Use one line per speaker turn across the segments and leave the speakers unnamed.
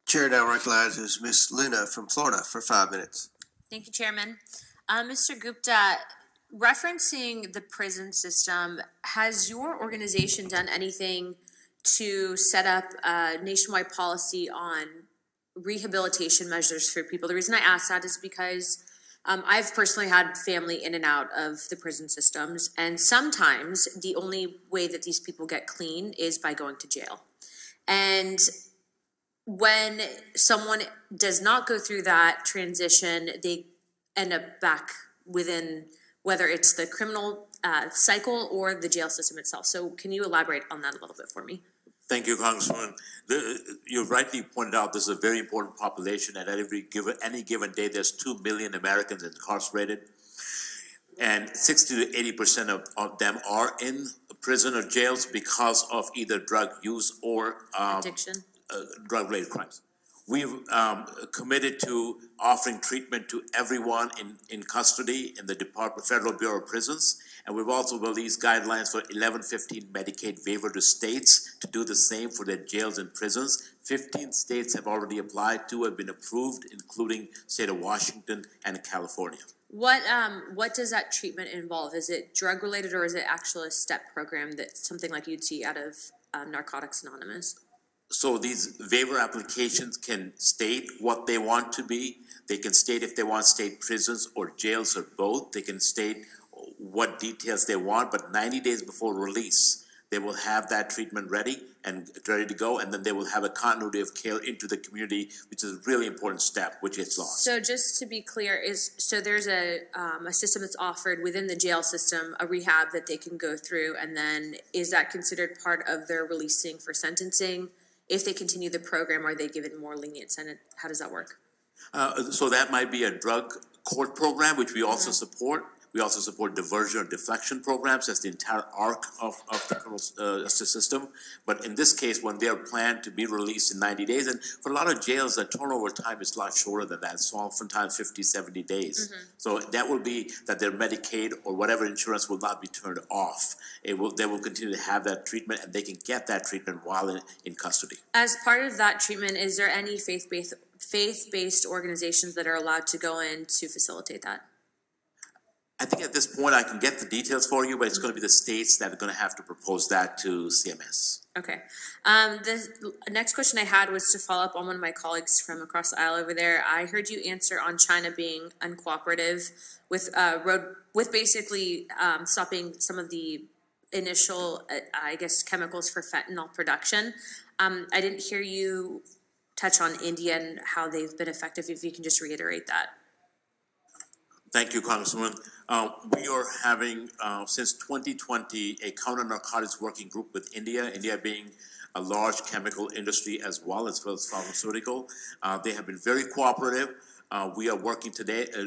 Chair now recognizes Ms. Lina from Florida for 5 minutes.
Thank you, Chairman. Mr. Gupta, referencing the prison system, has your organization done anything to set up a nationwide policy on rehabilitation measures for people? The reason I ask that is because I've personally had family in and out of the prison systems, and sometimes the only way that these people get clean is by going to jail. And when someone does not go through that transition, they end up back within, whether it's the criminal cycle or the jail system itself. So can you elaborate on that a little bit for me?
Thank you, Congresswoman. You rightly pointed out this is a very important population. At any given day, there's 2 million Americans incarcerated, and 60 to 80% of them are in prison or jails because of either drug use or
Addiction.
Drug-related crimes. We've committed to offering treatment to everyone in custody in the Federal Bureau of Prisons, and we've also released guidelines for 1115 Medicaid waiver to states to do the same for their jails and prisons. 15 states have already applied, 2 have been approved, including state of Washington and California.
What does that treatment involve? Is it drug-related, or is it actually a STEP program that something like you'd see out of Narcotics Anonymous?
So these waiver applications can state what they want to be. They can state if they want state prisons or jails or both. They can state what details they want, but 90 days before release, they will have that treatment ready to go, and then they will have a continuity of care into the community, which is a really important step, which gets lost.
So just to be clear, so there's a system that's offered within the jail system, a rehab that they can go through, and then is that considered part of their releasing for sentencing? If they continue the program, are they given more lenient sentence? How does that work?
So that might be a drug court program, which we also support. We also support diversion or deflection programs. That's the entire arc of the criminal justice system. But in this case, when they are planned to be released in 90 days, and for a lot of jails, the turnover time is a lot shorter than that. So oftentimes 50, 70 days. So that will be that their Medicaid or whatever insurance will not be turned off. They will continue to have that treatment, and they can get that treatment while in custody.
As part of that treatment, is there any faith-based organizations that are allowed to go in to facilitate that?
I think at this point I can get the details for you, but it's going to be the states that are going to have to propose that to CMS.
Okay. The next question I had was to follow up on one of my colleagues from across the aisle over there. I heard you answer on China being uncooperative with basically stopping some of the initial, I guess, chemicals for fentanyl production. I didn't hear you touch on India and how they've been effective. If you can just reiterate that.
Thank you, Congresswoman. We are having, since 2020, a counter-narcotics working group with India, India being a large chemical industry as well as pharmaceutical. They have been very cooperative. We are working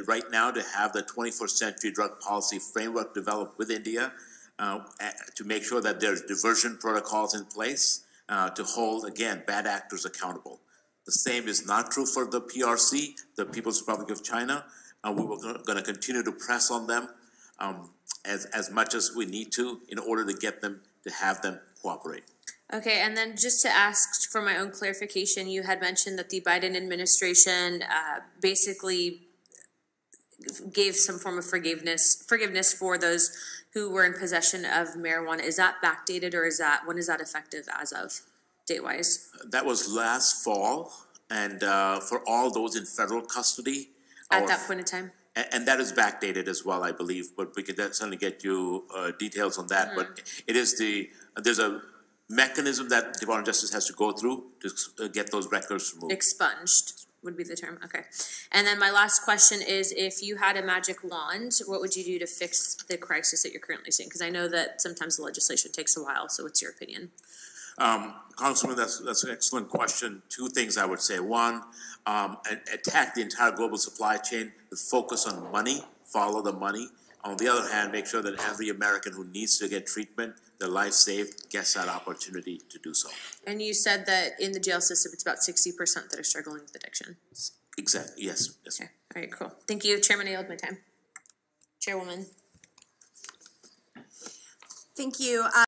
right now to have the 21st century drug policy framework developed with India to make sure that there's diversion protocols in place to hold, again, bad actors accountable. The same is not true for the PRC, the People's Republic of China. We were going to continue to press on them as much as we need to in order to get them to have them cooperate.
Okay, and then just to ask for my own clarification, you had mentioned that the Biden administration basically gave some form of forgiveness for those who were in possession of marijuana. Is that backdated, or when is that effective as of date-wise?
That was last fall, and for all those in federal custody.
At that point in time?
And that is backdated as well, I believe, but we could certainly get you details on that. But it is there's a mechanism that the Department of Justice has to go through to get those records removed.
Expunged would be the term, okay. And then my last question is, if you had a magic wand, what would you do to fix the crisis that you're currently seeing? Because I know that sometimes the legislation takes a while, so what's your opinion?
Congressman, that's an excellent question. 2 things I would say. One, attack the entire global supply chain with focus on money, follow the money. On the other hand, make sure that every American who needs to get treatment, their life saved, gets that opportunity to do so.
And you said that in the jail system, it's about 60% that are struggling with addiction.
Exactly, yes.
Okay, all right, cool. Thank you, Chairman. I yield my time. Chairwoman.
Thank you.